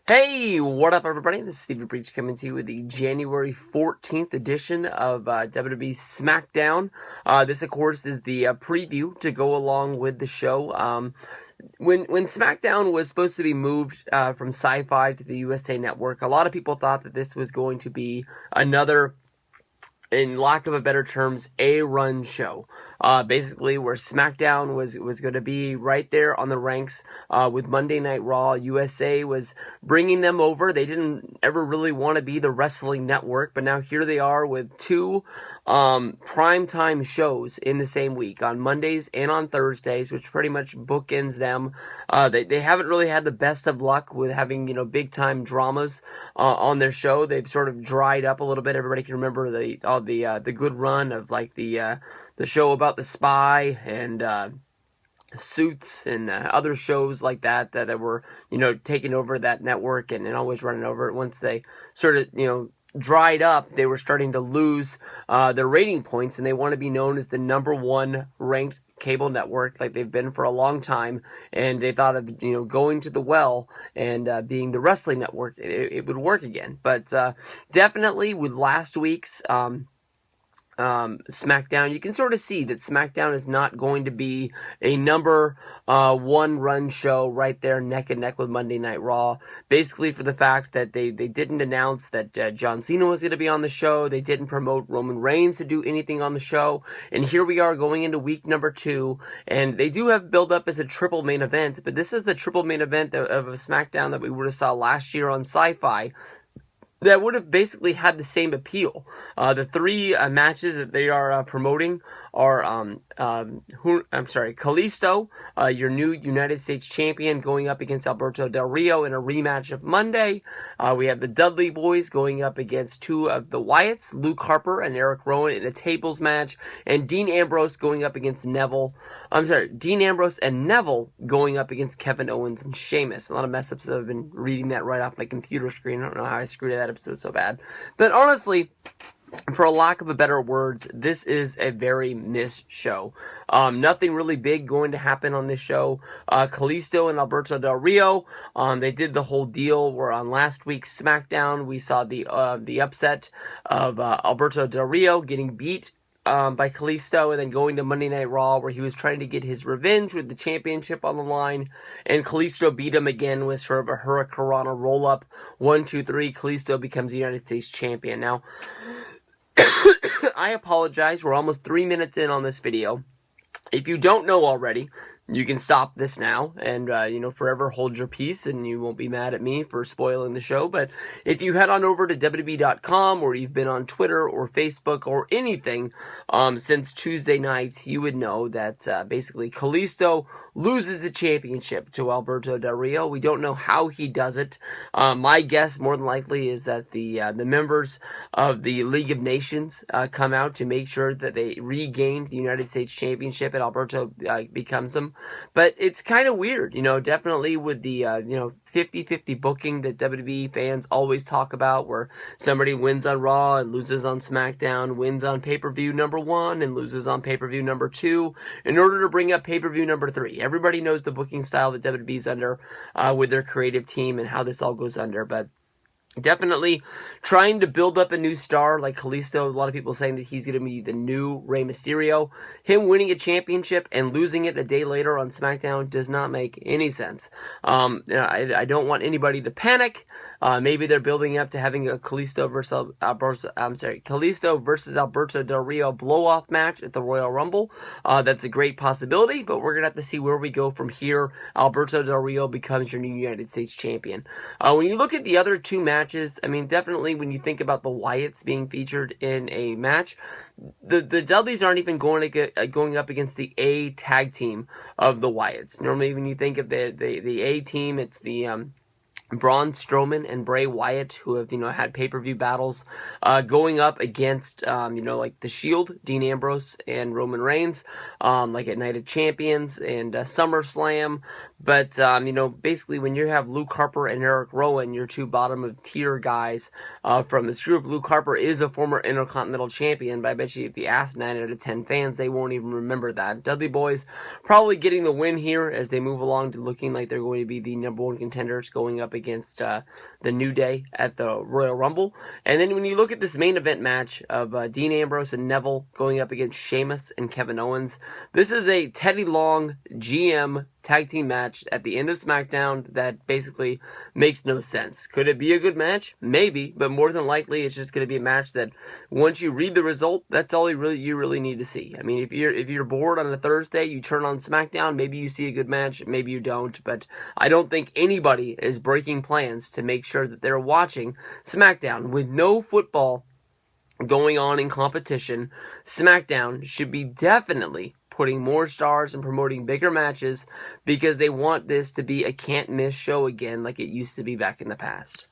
Hey, what up, everybody? This is Stevie Breach coming to you with the January 14th edition of WWE SmackDown. This, of course, is the preview to go along with the show. When SmackDown was supposed to be moved from Sci-Fi to the USA Network, a lot of people thought that this was going to be another, in lack of a better terms, A-run show. Basically where SmackDown was going to be right there on the ranks with Monday Night Raw. USA was bringing them over. They didn't ever really want to be the wrestling network, but now here they are with two primetime shows in the same week, on Mondays and on Thursdays, which pretty much bookends them. They haven't really had the best of luck with having, big time dramas on their show. They've sort of dried up a little bit. Everybody can remember the good run of like the show about the spy and Suits and other shows like that were taking over that network and always running over it. Once they sort of dried up, they were starting to lose their rating points, and they want to be known as the #1 ranked cable network like they've been for a long time. And they thought of going to the well and being the wrestling network, it would work again. But definitely with last week's SmackDown, you can sort of see that SmackDown is not going to be a #1 run show right there neck and neck with Monday Night Raw. Basically for the fact that they didn't announce that John Cena was going to be on the show. They didn't promote Roman Reigns to do anything on the show. And here we are going into week number 2, and they do have build up as a triple main event, but this is the triple main event of a SmackDown that we would have saw last year on Sci-Fi, that would have basically had the same appeal. The three matches that they are promoting are, Kalisto, your new United States champion, going up against Alberto Del Rio in a rematch of Monday. We have the Dudley Boys going up against two of the Wyatts, Luke Harper and Eric Rowan, in a tables match, and Dean Ambrose going up against Dean Ambrose and Neville going up against Kevin Owens and Sheamus. A lot of mess ups. I've been reading that right off my computer screen. I don't know how I screwed that episode so bad. But honestly, for a lack of a better words, this is a very missed show. Nothing really big going to happen on this show. Kalisto and Alberto Del Rio, they did the whole deal where on last week's SmackDown, we saw the upset of Alberto Del Rio getting beat by Kalisto, and then going to Monday Night Raw where he was trying to get his revenge with the championship on the line, and Kalisto beat him again with sort of a Hurricanrana roll-up. 1, 2, 3, Kalisto becomes the United States champion. Now, I apologize, we're almost 3 minutes in on this video. If you don't know already, you can stop this now and, forever hold your peace, and you won't be mad at me for spoiling the show. But if you head on over to WWE.com, or you've been on Twitter or Facebook or anything since Tuesday nights, you would know that basically Kalisto loses the championship to Alberto Del Rio. We don't know how he does it. My guess, more than likely, is that the members of the League of Nations come out to make sure that they regain the United States Championship, and Alberto becomes them. But it's kind of weird, definitely with the, 50-50 booking that WWE fans always talk about, where somebody wins on Raw and loses on SmackDown, wins on pay-per-view #1 and loses on pay-per-view #2, in order to bring up pay-per-view #3. Everybody knows the booking style that WWE's under with their creative team and how this all goes under, but definitely trying to build up a new star like Kalisto. A lot of people saying that he's going to be the new Rey Mysterio. Him winning a championship and losing it a day later on SmackDown does not make any sense. I don't want anybody to panic. Maybe they're building up to having a Kalisto versus Alberto Del Rio blow-off match at the Royal Rumble. That's a great possibility, but we're going to have to see where we go from here. Alberto Del Rio becomes your new United States champion. When you look at the other two matches, definitely when you think about the Wyatts being featured in a match, the Dudleys aren't even going up against the A tag team of the Wyatts. Normally, when you think of the A team, it's the Braun Strowman and Bray Wyatt, who have, had pay-per-view battles, going up against, like The Shield, Dean Ambrose and Roman Reigns, like at Night of Champions and SummerSlam. But, basically when you have Luke Harper and Eric Rowan, your two bottom of tier guys from this group, Luke Harper is a former Intercontinental Champion, but I bet you if you ask 9 out of 10 fans, they won't even remember that. Dudley Boys probably getting the win here as they move along to looking like they're going to be the #1 contenders going up against the New Day at the Royal Rumble. And then when you look at this main event match of Dean Ambrose and Neville going up against Sheamus and Kevin Owens, this is a Teddy Long GM tag team match at the end of SmackDown that basically makes no sense. Could it be a good match? Maybe, but more than likely it's just going to be a match that once you read the result, that's all you really need to see. I mean, if you're bored on a Thursday, you turn on SmackDown, maybe you see a good match, maybe you don't, but I don't think anybody is breaking plans to make sure that they're watching SmackDown. With no football going on in competition, SmackDown should be definitely putting more stars and promoting bigger matches because they want this to be a can't-miss show again like it used to be back in the past.